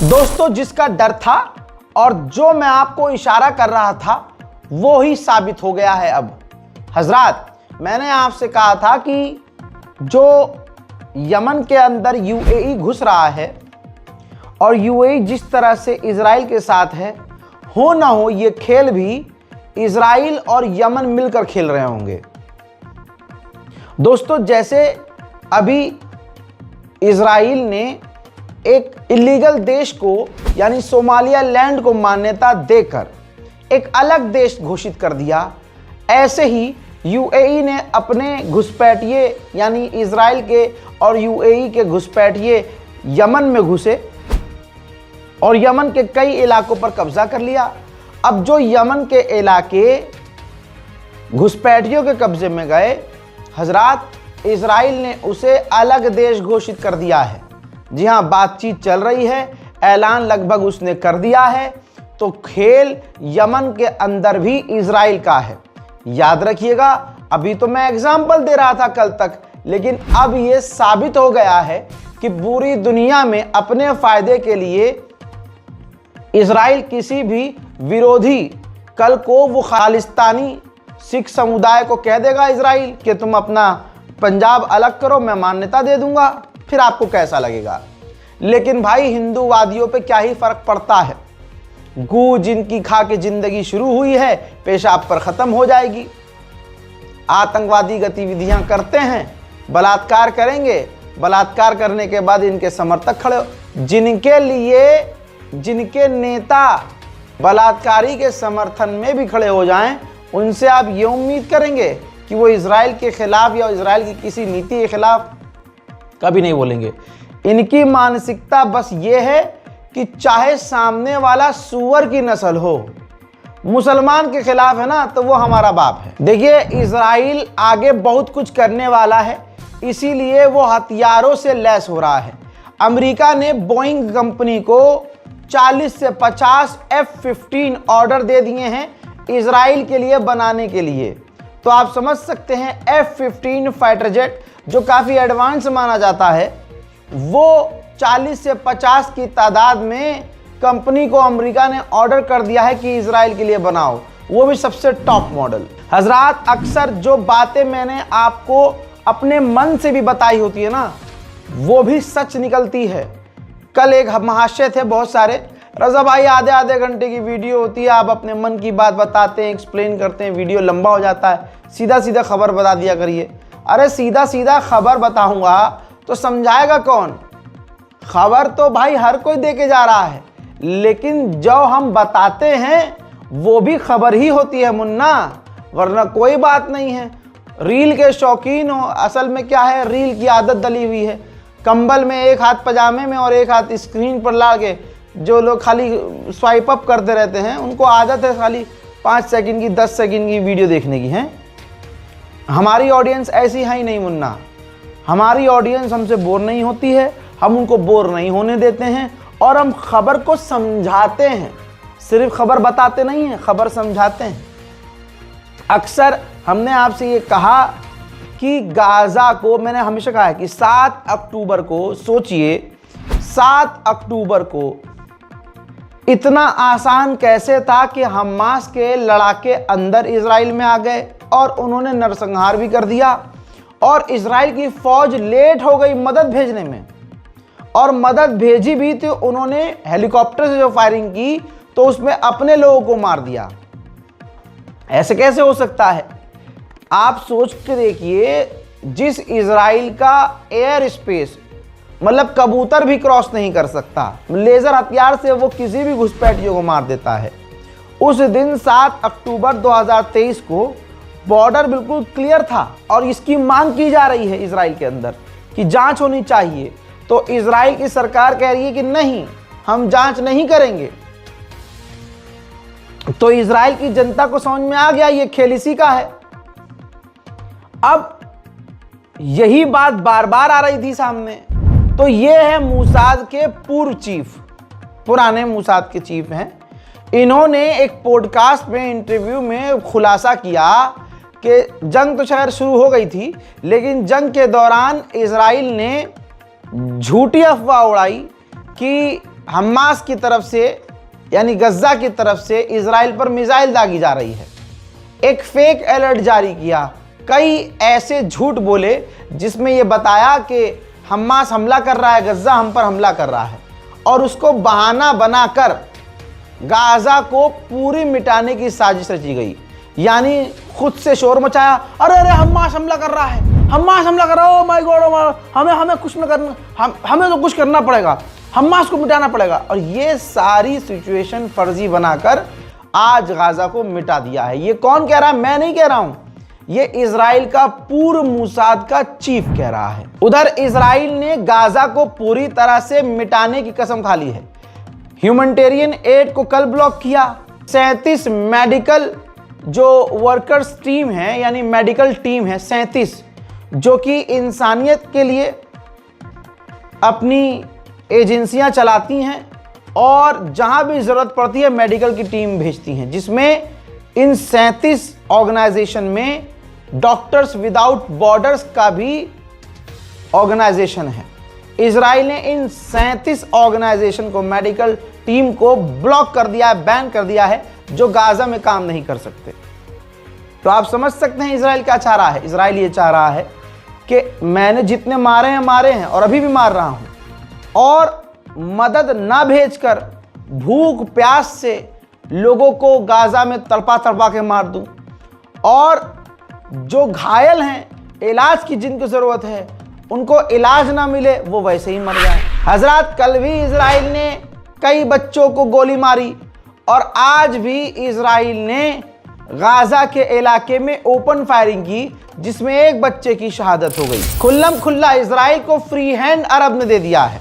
दोस्तों, जिसका डर था और जो मैं आपको इशारा कर रहा था वो ही साबित हो गया है। अब हजरात, मैंने आपसे कहा था कि जो यमन के अंदर यूएई घुस रहा है और यूएई जिस तरह से इजराइल के साथ है, हो ना हो ये खेल भी इजराइल और यमन मिलकर खेल रहे होंगे। दोस्तों, जैसे अभी इजराइल ने एक इलीगल देश को यानी सोमालिया लैंड को मान्यता देकर एक अलग देश घोषित कर दिया, ऐसे ही यूएई ने अपने घुसपैठिए यानी इजराइल के और यूएई के घुसपैठिए यमन में घुसे और यमन के कई इलाकों पर कब्जा कर लिया। अब जो यमन के इलाके घुसपैठियों के कब्जे में गए, हजरात, इजराइल ने उसे अलग देश घोषित कर दिया है। जी हाँ, बातचीत चल रही है, ऐलान लगभग उसने कर दिया है। तो खेल यमन के अंदर भी इजराइल का है। याद रखिएगा, अभी तो मैं एग्जाम्पल दे रहा था कल तक, लेकिन अब यह साबित हो गया है कि पूरी दुनिया में अपने फायदे के लिए इजराइल किसी भी विरोधी, कल को वो खालिस्तानी सिख समुदाय को कह देगा इजराइल कि तुम अपना पंजाब अलग करो, मैं मान्यता दे दूंगा, फिर आपको कैसा लगेगा। लेकिन भाई, हिंदूवादियों पे क्या ही फर्क पड़ता है। गू जिनकी खा के जिंदगी शुरू हुई है, पेशाब पर खत्म हो जाएगी। आतंकवादी गतिविधियां करते हैं, बलात्कार करेंगे, बलात्कार करने के बाद इनके समर्थक खड़े, जिनके नेता बलात्कारी के समर्थन में भी खड़े हो जाएं, उनसे आप ये उम्मीद करेंगे कि वो इजराइल के खिलाफ या इजराइल की किसी नीति के खिलाफ कभी नहीं बोलेंगे। इनकी मानसिकता बस ये है कि चाहे सामने वाला सूअर की नस्ल हो, मुसलमान के खिलाफ है ना तो वो हमारा बाप है। देखिए, इजराइल आगे बहुत कुछ करने वाला है, इसीलिए वो हथियारों से लैस हो रहा है। अमेरिका ने बोइंग कंपनी को 40 से 50 F-15 ऑर्डर दे दिए हैं इजराइल के लिए बनाने के लिए। तो आप समझ सकते हैं, F-15 फाइटर जेट जो काफ़ी एडवांस माना जाता है, वो 40 से 50 की तादाद में कंपनी को अमेरिका ने ऑर्डर कर दिया है कि इजराइल के लिए बनाओ, वो भी सबसे टॉप मॉडल। हजरात, अक्सर जो बातें मैंने आपको अपने मन से भी बताई होती है ना, वो भी सच निकलती है। कल एक महाशय थे बहुत सारे, रजा भाई आधे घंटे की वीडियो होती है, आप अपने मन की बात बताते हैं, एक्सप्लेन करते हैं, वीडियो लंबा हो जाता है, सीधा सीधा खबर बता दिया करिए। अरे सीधा सीधा खबर बताऊंगा तो समझाएगा कौन? खबर तो भाई हर कोई दे के जा रहा है, लेकिन जो हम बताते हैं वो भी खबर ही होती है मुन्ना, वरना कोई बात नहीं है। रील के शौकीन हो, असल में क्या है, रील की आदत डली हुई है। कंबल में एक हाथ पजामे में और एक हाथ स्क्रीन पर ला के जो लोग खाली स्वाइप अप करते रहते हैं, उनको आदत है खाली 5 सेकंड की 10 सेकंड की वीडियो देखने की है। हमारी ऑडियंस ऐसी है ही नहीं मुन्ना, हमारी ऑडियंस हमसे बोर नहीं होती है, हम उनको बोर नहीं होने देते हैं और हम खबर को समझाते हैं, सिर्फ खबर बताते नहीं हैं, खबर समझाते हैं। अक्सर हमने आपसे ये कहा कि गाज़ा को, मैंने हमेशा कहा है कि 7 अक्टूबर को सोचिए, 7 अक्टूबर को इतना आसान कैसे था कि हमास के लड़ाके अंदर इजराइल में आ गए और उन्होंने नरसंहार भी कर दिया, और इजराइल की फौज लेट हो गई मदद भेजने में, और मदद भेजी भी तो उन्होंने हेलीकॉप्टर से जो फायरिंग की तो उसमें अपने लोगों को मार दिया। ऐसे कैसे हो सकता है? आप सोच के देखिए, जिस इजराइल का एयर स्पेस मतलब कबूतर भी क्रॉस नहीं कर सकता, लेजर हथियार से वो किसी भी घुसपैठियों को मार देता है। उस दिन 7 अक्टूबर 2023 को बॉर्डर बिल्कुल क्लियर था और इसकी मांग की जा रही है इजराइल के अंदर कि जांच होनी चाहिए। तो इजराइल की सरकार कह रही है कि नहीं, हम जांच नहीं करेंगे। तो इजराइल की जनता को समझ में आ गया ये खेल इसी का है। अब यही बात बार बार आ रही थी सामने। तो ये है मूसाद के पूर्व चीफ, पुराने मूसाद के चीफ हैं। इन्होंने एक पॉडकास्ट में, इंटरव्यू में खुलासा किया कि जंग तो शायद शुरू हो गई थी, लेकिन जंग के दौरान इजराइल ने झूठी अफवाह उड़ाई कि हमास की तरफ से यानी गज्जा की तरफ से इजराइल पर मिसाइल दागी जा रही है। एक फेक अलर्ट जारी किया, कई ऐसे झूठ बोले जिसमें यह बताया कि हमास हमला कर रहा है, गज्जा हम पर हमला कर रहा है, और उसको बहाना बनाकर गाजा को पूरी मिटाने की साजिश रची गई। यानी खुद से शोर मचाया, अरे अरे हमास हमला कर रहा है, हमास हमला कर रहा है, ओ माय गॉड, हमें कुछ न करना, हमें तो कुछ करना पड़ेगा, हमास को मिटाना पड़ेगा। और ये सारी सिचुएशन फर्जी बनाकर आज गाजा को मिटा दिया है। ये कौन कह रहा है? मैं नहीं कह रहा हूं, ये इजराइल का पूर्व मूसाद का चीफ कह रहा है। उधर इजराइल ने गाजा को पूरी तरह से मिटाने की कसम खा ली है। ह्यूमैनिटेरियन एड को कल ब्लॉक किया। 37 मेडिकल जो वर्कर्स टीम है यानी मेडिकल टीम है 37, जो कि इंसानियत के लिए अपनी एजेंसियां चलाती हैं और जहां भी ज़रूरत पड़ती है मेडिकल की टीम भेजती हैं, जिसमें इन 37 ऑर्गेनाइजेशन में डॉक्टर्स विदाउट बॉर्डर्स का भी ऑर्गेनाइजेशन है। इजराइल ने इन 37 ऑर्गेनाइजेशन को, मेडिकल टीम को ब्लॉक कर दिया है, बैन कर दिया है, जो गाजा में काम नहीं कर सकते। तो आप समझ सकते हैं इजराइल क्या चाह रहा है। इजराइल ये चाह रहा है कि मैंने जितने मारे हैं और अभी भी मार रहा हूं, और मदद ना भेजकर भूख प्यास से लोगों को गाजा में तड़पा तड़पा के मार दूं, और जो घायल हैं, इलाज की जिनको ज़रूरत है, उनको इलाज ना मिले, वो वैसे ही मर जाए। हजरत, कल भी इजराइल ने कई बच्चों को गोली मारी, और आज भी इजराइल ने गाजा के इलाके में ओपन फायरिंग की, जिसमें एक बच्चे की शहादत हो गई। खुल्लम खुल्ला इजराइल को फ्री हैंड अरब ने दे दिया है।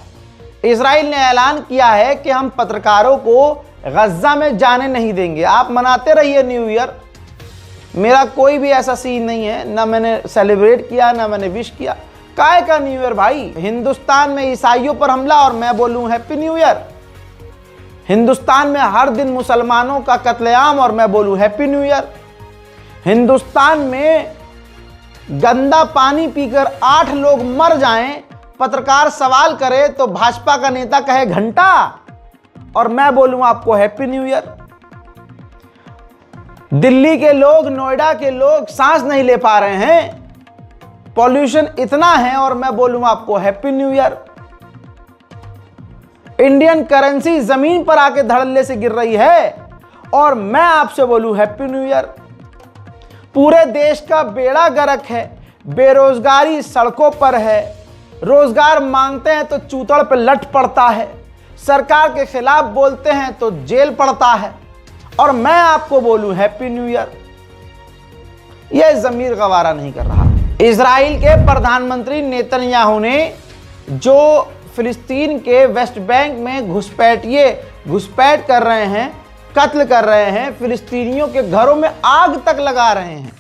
इजराइल ने ऐलान किया है कि हम पत्रकारों को गज्जा में जाने नहीं देंगे। आप मनाते रहिए न्यू ईयर, मेरा कोई भी ऐसा सीन नहीं है, ना मैंने सेलिब्रेट किया, ना मैंने विश किया। काहे का न्यू ईयर भाई? हिंदुस्तान में ईसाइयों पर हमला और मैं बोलूं हैप्पी न्यू ईयर। हिंदुस्तान में हर दिन मुसलमानों का कत्लेआम और मैं बोलूं हैप्पी न्यू ईयर। हिंदुस्तान में गंदा पानी पीकर 8 लोग मर जाएं, पत्रकार सवाल करे तो भाजपा का नेता कहे घंटा, और मैं बोलूं आपको हैप्पी न्यू ईयर। दिल्ली के लोग, नोएडा के लोग सांस नहीं ले पा रहे हैं, पॉल्यूशन इतना है, और मैं बोलूं आपको happy new year. Indian currency जमीन पर आके धड़ल्ले से गिर रही है, और मैं आपसे बोलूं हैप्पी न्यू ईयर। पूरे देश का बेड़ा गर्क है, बेरोजगारी सड़कों पर है, रोजगार मांगते हैं तो चूतड़ पे लट पड़ता है, सरकार के खिलाफ बोलते हैं तो जेल पड़ता है, और मैं आपको बोलूं हैप्पी न्यू ईयर। यह ज़मीर गवारा नहीं कर रहा। इजराइल के प्रधानमंत्री नेतन्याहू ने जो फिलिस्तीन के वेस्ट बैंक में घुसपैठ कर रहे हैं, कत्ल कर रहे हैं, फिलिस्तीनियों के घरों में आग तक लगा रहे हैं,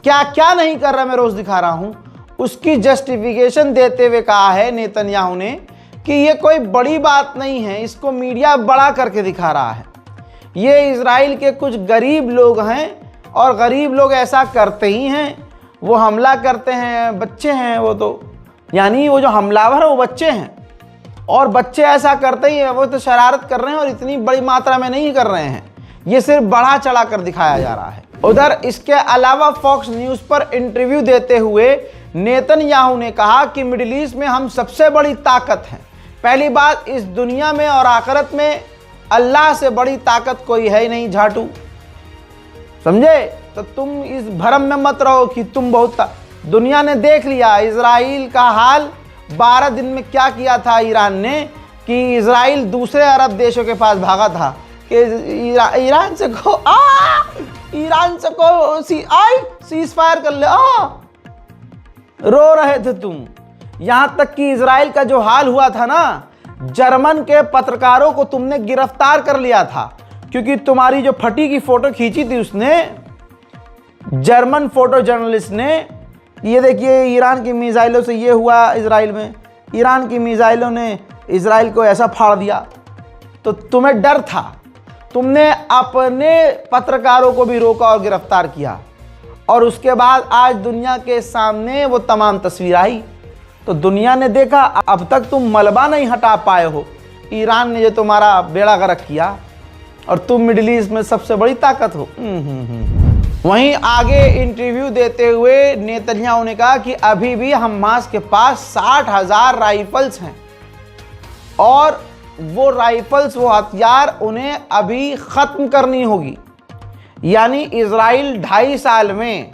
क्या क्या नहीं कर रहा मैं रोज दिखा रहा हूं, उसकी जस्टिफिकेशन देते हुए कहा है नेतन्याहू ने कि ये कोई बड़ी बात नहीं है, इसको मीडिया बड़ा करके दिखा रहा है। ये इजराइल के कुछ गरीब लोग हैं, और गरीब लोग ऐसा करते ही हैं, वो हमला करते हैं, बच्चे हैं वो तो, यानी वो जो हमलावर है वो बच्चे हैं, और बच्चे ऐसा करते ही हैं, वो तो शरारत कर रहे हैं, और इतनी बड़ी मात्रा में नहीं कर रहे हैं, ये सिर्फ बढ़ा चढ़ा कर दिखाया जा रहा है। उधर इसके अलावा फॉक्स न्यूज़ पर इंटरव्यू देते हुए नेतन्याहू ने कहा कि मिडिल ईस्ट में हम सबसे बड़ी ताकत हैं। पहली बात, इस दुनिया में और आखिरत में अल्लाह से बड़ी ताकत कोई है ही नहीं, झाटू, समझे? तो तुम इस भ्रम में मत रहो कि तुम बहुत, दुनिया ने देख लिया इजराइल का हाल। 12 दिन में क्या किया था ईरान ने, कि इजराइल दूसरे अरब देशों के पास भागा था कि ईरान से सीज फायर कर ले, रो रहे थे तुम। यहां तक कि इजराइल का जो हाल हुआ था ना, जर्मन के पत्रकारों को तुमने गिरफ्तार कर लिया था, क्योंकि तुम्हारी जो फटी की फोटो खींची थी उसने, जर्मन फोटो जर्नलिस्ट ने, ये देखिए ईरान की मिसाइलों से ये हुआ इजराइल में, ईरान की मिसाइलों ने इजराइल को ऐसा फाड़ दिया। तो तुम्हें डर था, तुमने अपने पत्रकारों को भी रोका और गिरफ्तार किया, और उसके बाद आज दुनिया के सामने वो तमाम तस्वीर आई, तो दुनिया ने देखा। अब तक तुम मलबा नहीं हटा पाए हो, ईरान ने जो तुम्हारा बेड़ा गर्क किया और तुम मिडिल ईस्ट में सबसे बड़ी ताकत हो। वहीं आगे इंटरव्यू देते हुए नेतन्याहू ने कहा कि अभी भी हमास के पास 60,000 राइफल्स हैं और वो राइफल्स, वो हथियार उन्हें अभी खत्म करनी होगी। यानी इजराइल 2.5 साल में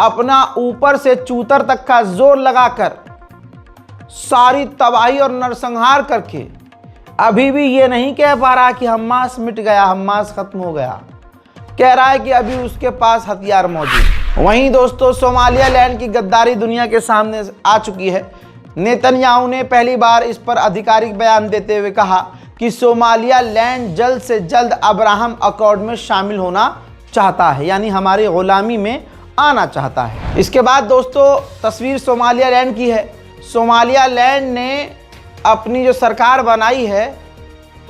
अपना ऊपर से चूतर तक का जोर लगाकर सारी तबाही और नरसंहार करके अभी भी ये नहीं कह पा रहा कि हमास मिट गया, हमास खत्म हो गया। कह रहा है कि अभी उसके पास हथियार मौजूद। वहीं दोस्तों सोमालियालैंड की गद्दारी दुनिया के सामने आ चुकी है। नेतन्याहू ने पहली बार इस पर आधिकारिक बयान देते हुए कहा कि सोमालियालैंड जल्द से जल्द अब्राहम अकॉर्ड में शामिल होना चाहता है, यानी हमारी गुलामी में आना चाहता है। इसके बाद दोस्तों तस्वीर सोमालियालैंड की है। सोमालियालैंड ने अपनी जो सरकार बनाई है,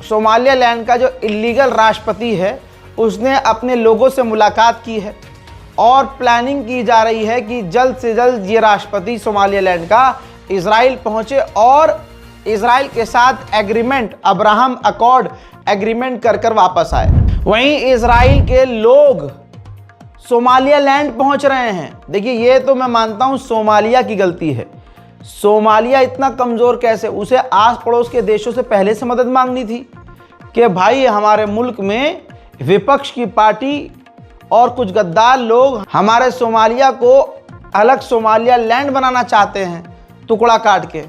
सोमालियालैंड का जो इलीगल राष्ट्रपति है उसने अपने लोगों से मुलाकात की है और प्लानिंग की जा रही है कि जल्द से जल्द ये राष्ट्रपति सोमालियालैंड का इजराइल पहुंचे और इजराइल के साथ एग्रीमेंट, अब्राहम अकॉर्ड एग्रीमेंट कर वापस आए। वहीं इजराइल के लोग सोमालियालैंड पहुंच रहे हैं। देखिए ये तो मैं मानता हूं सोमालिया की गलती है। सोमालिया इतना कमज़ोर कैसे, उसे आस पड़ोस के देशों से पहले से मदद मांगनी थी कि भाई हमारे मुल्क में विपक्ष की पार्टी और कुछ गद्दार लोग हमारे सोमालिया को अलग सोमालियालैंड बनाना चाहते हैं, टुकड़ा काट के।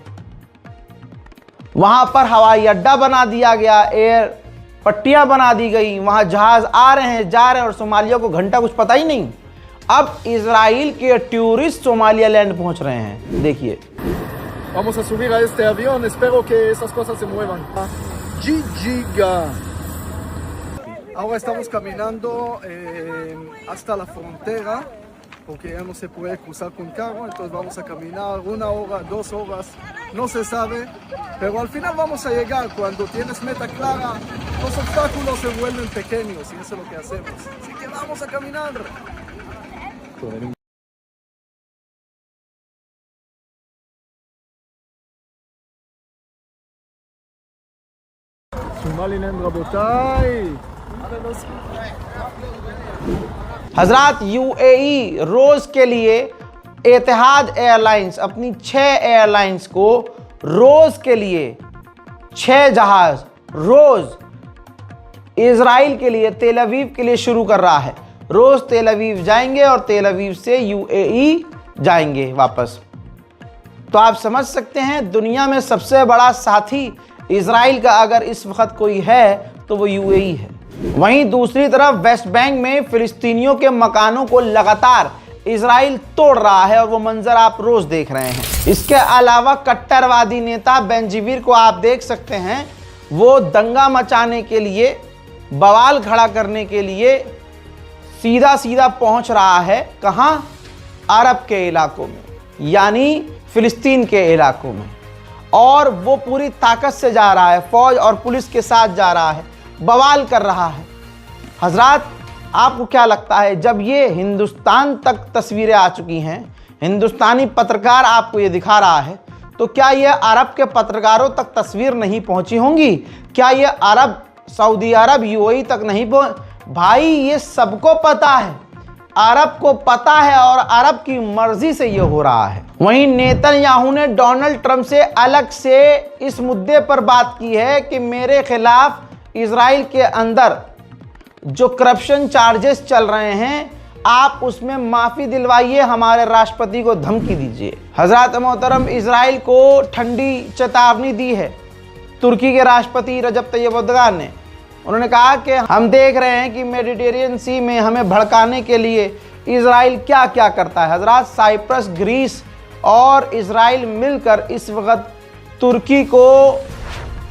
वहाँ पर हवाई अड्डा बना दिया गया, एयर पट्टियाँ बना दी गई, वहाँ जहाज़ आ रहे हैं जा रहे हैं और सोमालिया को घंटा कुछ पता ही नहीं। अब इजराइल के टूरिस्ट सोमालियालैंड पहुंच रहे हैं। देखिए Vamos a subir a este avión, espero que esas cosas se muevan. Giga. Ahora estamos caminando hasta la frontera porque ya no se puede cruzar con carro, entonces vamos a caminar 1 hora, 2 horas, no se sabe, pero al final vamos a llegar. Cuando tienes meta clara, los obstáculos se vuelven pequeños y eso es lo que hacemos. Así que vamos a caminar. Somaliland रबोताई। हजरात UAE रोज के लिए एतिहाद airlines अपनी 6 airlines को रोज के लिए 6 जहाज रोज Israel के लिए, तेल अवीव के लिए शुरू कर रहा है। रोज तेल अवीव जाएंगे और तेल अवीव से यूएई जाएंगे वापस। तो आप समझ सकते हैं दुनिया में सबसे बड़ा साथी इजराइल का अगर इस वक्त कोई है तो वो यूएई है। वहीं दूसरी तरफ वेस्ट बैंक में फिलिस्तीनियों के मकानों को लगातार इजराइल तोड़ रहा है और वो मंजर आप रोज देख रहे हैं। इसके अलावा कट्टरवादी नेता बेंजीवीर को आप देख सकते हैं, वो दंगा मचाने के लिए, बवाल खड़ा करने के लिए सीधा सीधा पहुंच रहा है। कहां? अरब के इलाकों में, यानी फिलिस्तीन के इलाकों में, और वो पूरी ताकत से जा रहा है, फौज और पुलिस के साथ जा रहा है, बवाल कर रहा है। हजरात आपको क्या लगता है, जब ये हिंदुस्तान तक तस्वीरें आ चुकी हैं, हिंदुस्तानी पत्रकार आपको ये दिखा रहा है, तो क्या ये अरब के पत्रकारों तक तस्वीर नहीं पहुंची होंगी? क्या ये अरब, सऊदी अरब, यूएई तक नहीं भाई ये सबको पता है, अरब को पता है और अरब की मर्जी से ये हो रहा है। वहीं नेतन्याहू ने डोनाल्ड ट्रंप से अलग से इस मुद्दे पर बात की है कि मेरे खिलाफ इजराइल के अंदर जो करप्शन चार्जेस चल रहे हैं आप उसमें माफ़ी दिलवाइए, हमारे राष्ट्रपति को धमकी दीजिए। हजरत मोहतरम इजराइल को ठंडी चेतावनी दी है तुर्की के राष्ट्रपति रजब तैयब एर्दोगान ने। उन्होंने कहा कि हम देख रहे हैं कि मेडिटेरियन सी में हमें भड़काने के लिए इजराइल क्या क्या करता है। हजरत साइप्रस, ग्रीस और इजराइल मिलकर इस वक्त तुर्की को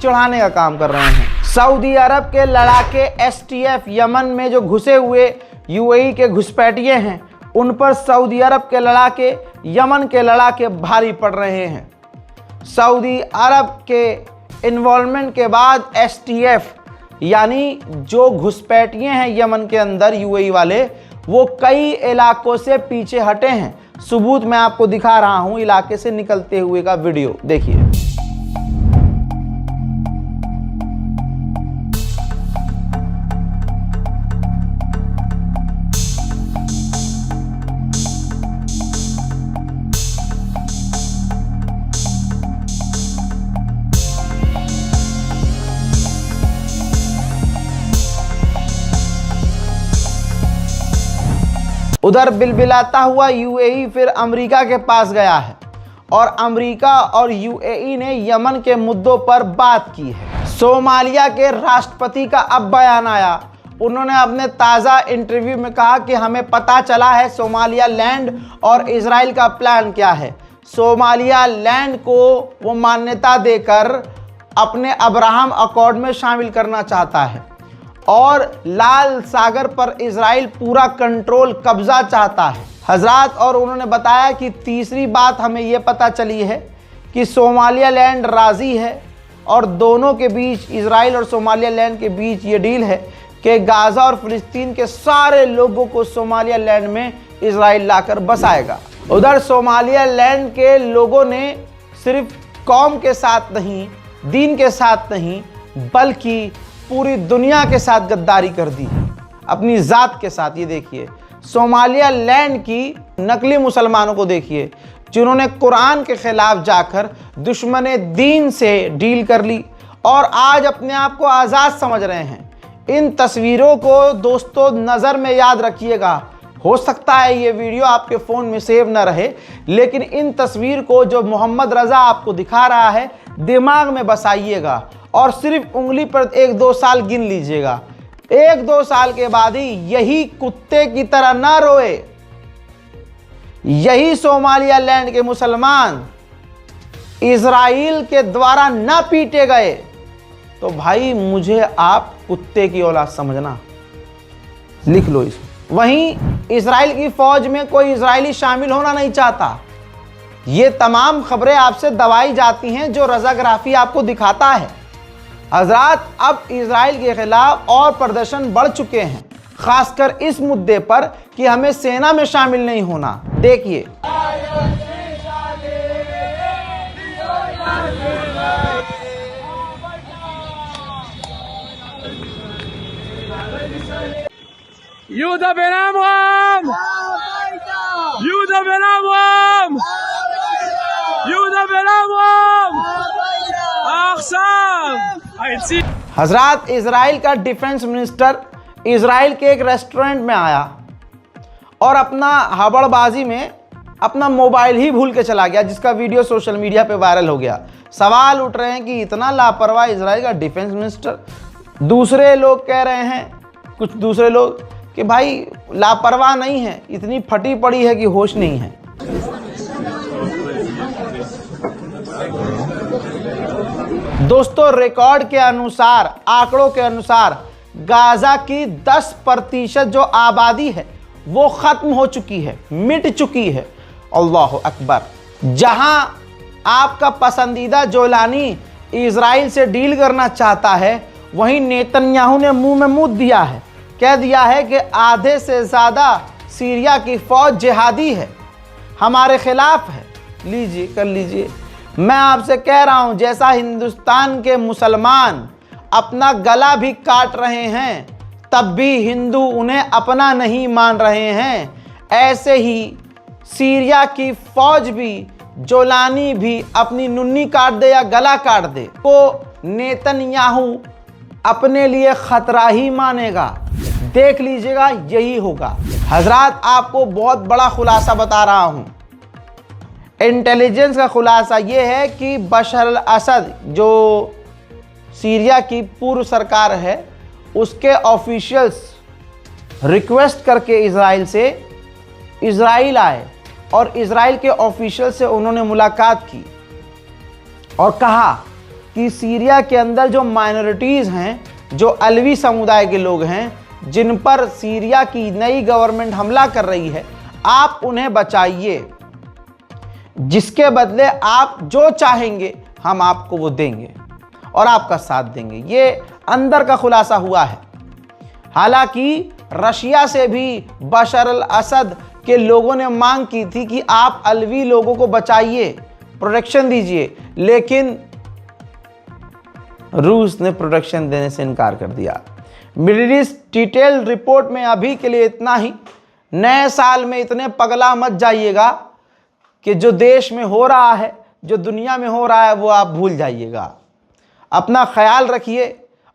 चढ़ाने का काम कर रहे हैं। सऊदी अरब के लड़ाके एसटीएफ यमन में जो घुसे हुए यूएई के घुसपैठिए हैं, उन पर सऊदी अरब के लड़ाके, यमन के लड़ाके भारी पड़ रहे हैं। सऊदी अरब के इन्वॉल्वमेंट के बाद एसटीएफ यानी जो घुसपैठिए हैं यमन के अंदर यूएई वाले, वो कई इलाकों से पीछे हटे हैं। सबूत मैं आपको दिखा रहा हूं इलाके से निकलते हुए का वीडियो देखिए। उधर बिलबिलाता हुआ यूएई फिर अमेरिका के पास गया है और अमेरिका और यूएई ने यमन के मुद्दों पर बात की है। सोमालिया के राष्ट्रपति का अब बयान आया। उन्होंने अपने ताज़ा इंटरव्यू में कहा कि हमें पता चला है सोमालिया लैंड और इजराइल का प्लान क्या है। सोमालिया लैंड को वो मान्यता देकर अपने अब्राहम अकॉर्ड में शामिल करना चाहता है और लाल सागर पर इजराइल पूरा कंट्रोल कब्जा चाहता है हजरात। और उन्होंने बताया कि तीसरी बात हमें ये पता चली है कि सोमालिया लैंड राज़ी है और दोनों के बीच, इजराइल और सोमालिया लैंड के बीच ये डील है कि गाज़ा और फ़िलिस्तीन के सारे लोगों को सोमालिया लैंड में इजराइल लाकर बसाएगा। उधर सोमालिया लैंड के लोगों ने सिर्फ कौम के साथ नहीं, दीन के साथ नहीं, बल्कि पूरी दुनिया के साथ गद्दारी कर दी है, अपनी ज़ात के साथ। ये देखिए सोमालिया लैंड की नकली मुसलमानों को देखिए, जिन्होंने कुरान के ख़िलाफ़ जाकर दुश्मन दीन से डील कर ली और आज अपने आप को आज़ाद समझ रहे हैं। इन तस्वीरों को दोस्तों नज़र में याद रखिएगा। हो सकता है ये वीडियो आपके फ़ोन में सेव ना रहे, लेकिन इन तस्वीर को जो मोहम्मद रज़ा आपको दिखा रहा है दिमाग में बसाइएगा और सिर्फ उंगली पर 1-2 साल गिन लीजिएगा। 1-2 साल के बाद ही यही कुत्ते की तरह ना रोए, यही सोमालिया लैंड के मुसलमान इजराइल के द्वारा ना पीटे गए तो भाई मुझे आप कुत्ते की औलाद समझना, लिख लो इसको। वहीं इजराइल की फौज में कोई इजरायली शामिल होना नहीं चाहता। ये तमाम खबरें आपसे दबाई जाती हैं जो रज़ाग्राफी आपको दिखाता है। हजरात अब इजराइल के खिलाफ और प्रदर्शन बढ़ चुके हैं, खासकर इस मुद्दे पर कि हमें सेना में शामिल नहीं होना। देखिए Juda ben Amram! Juda ben Amram! Juda ben Amram! Achsav! हजरात इजराइल का डिफेंस मिनिस्टर इजराइल के एक रेस्टोरेंट में आया और अपना हबड़बाजी में अपना मोबाइल ही भूल के चला गया, जिसका वीडियो सोशल मीडिया पे वायरल हो गया। सवाल उठ रहे हैं कि इतना लापरवाह इजराइल का डिफेंस मिनिस्टर। दूसरे लोग कह रहे हैं, कुछ दूसरे लोग, कि भाई लापरवाह नहीं है, इतनी फटी पड़ी है कि होश नहीं है। दोस्तों रिकॉर्ड के अनुसार, आंकड़ों के अनुसार गाजा की 10% जो आबादी है वो खत्म हो चुकी है, मिट चुकी है। अल्लाह अकबर। जहां आपका पसंदीदा जोलानी इजराइल से डील करना चाहता है, वहीं नेतन्याहू ने मुंह में मुद्द दिया है, कह दिया है कि आधे से ज़्यादा सीरिया की फ़ौज जिहादी है, हमारे खिलाफ है। लीजिए कर लीजिए। मैं आपसे कह रहा हूं, जैसा हिंदुस्तान के मुसलमान अपना गला भी काट रहे हैं तब भी हिंदू उन्हें अपना नहीं मान रहे हैं, ऐसे ही सीरिया की फ़ौज भी, जोलानी भी अपनी नुन्नी काट दे या गला काट दे तो नेतन्याहू अपने लिए ख़तरा ही मानेगा। देख लीजिएगा यही होगा। हजरात आपको बहुत बड़ा खुलासा बता रहा हूं। इंटेलिजेंस का खुलासा यह है कि बशर अल असद जो सीरिया की पूर्व सरकार है, उसके ऑफिशियल्स रिक्वेस्ट करके इजराइल से इजराइल आए और इजराइल के ऑफिशियल से उन्होंने मुलाकात की और कहा कि सीरिया के अंदर जो माइनॉरिटीज़ हैं, जो अलवी समुदाय के लोग हैं, जिन पर सीरिया की नई गवर्नमेंट हमला कर रही है, आप उन्हें बचाइए, जिसके बदले आप जो चाहेंगे हम आपको वो देंगे और आपका साथ देंगे। ये अंदर का खुलासा हुआ है। हालांकि रशिया से भी बशर अल असद के लोगों ने मांग की थी कि आप अलवी लोगों को बचाइए, प्रोटेक्शन दीजिए, लेकिन रूस ने प्रोटेक्शन देने से इनकार कर दिया। मिडिल ईस्ट डिटेल रिपोर्ट में अभी के लिए इतना ही। नए साल में इतने पगला मत जाइएगा कि जो देश में हो रहा है, जो दुनिया में हो रहा है, वो आप भूल जाइएगा। अपना ख्याल रखिए,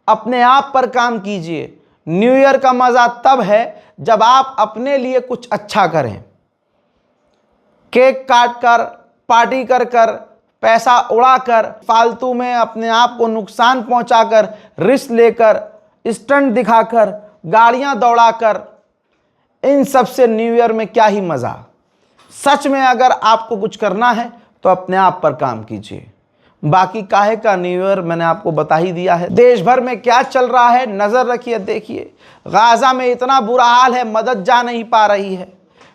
अपने आप पर काम कीजिए। न्यू ईयर का मज़ा तब है जब आप अपने लिए कुछ अच्छा करें। केक काट कर, पार्टी कर कर, पैसा उड़ाकर, फालतू में अपने आप को नुकसान पहुंचाकर, रिस्क लेकर, स्टंट दिखाकर, गाड़ियां दौड़ाकर, इन सब से न्यू ईयर में क्या ही मज़ा। सच में अगर आपको कुछ करना है तो अपने आप पर काम कीजिए। बाकी काहे का न्यू ईयर मैंने आपको बता ही दिया है। देश भर में क्या चल रहा है नज़र रखिए, देखिए। गाज़ा में इतना बुरा हाल है, मदद जा नहीं पा रही है,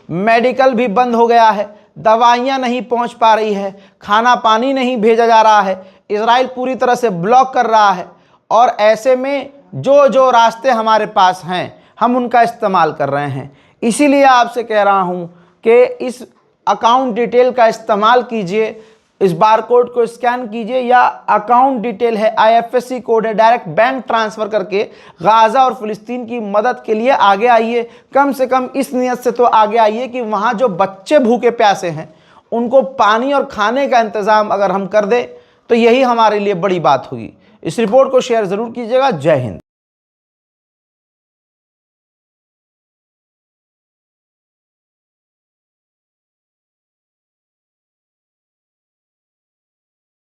मेडिकल भी बंद हो गया है, दवाइयाँ नहीं पहुँच पा रही है, खाना पानी नहीं भेजा जा रहा है, इजराइल पूरी तरह से ब्लॉक कर रहा है। और ऐसे में जो रास्ते हमारे पास हैं हम उनका इस्तेमाल कर रहे हैं। इसीलिए आपसे कह रहा हूँ कि इस अकाउंट डिटेल का इस्तेमाल कीजिए, इस बारकोड को स्कैन कीजिए, या अकाउंट डिटेल है, IFSC कोड है, डायरेक्ट बैंक ट्रांसफ़र करके गाज़ा और फ़िलिस्तीन की मदद के लिए आगे आइए। कम से कम इस नियत से तो आगे आइए कि वहाँ जो बच्चे भूखे प्यासे हैं उनको पानी और खाने का इंतज़ाम अगर हम कर दें तो यही हमारे लिए बड़ी बात होगी। इस रिपोर्ट को शेयर ज़रूर कीजिएगा। जय हिंद।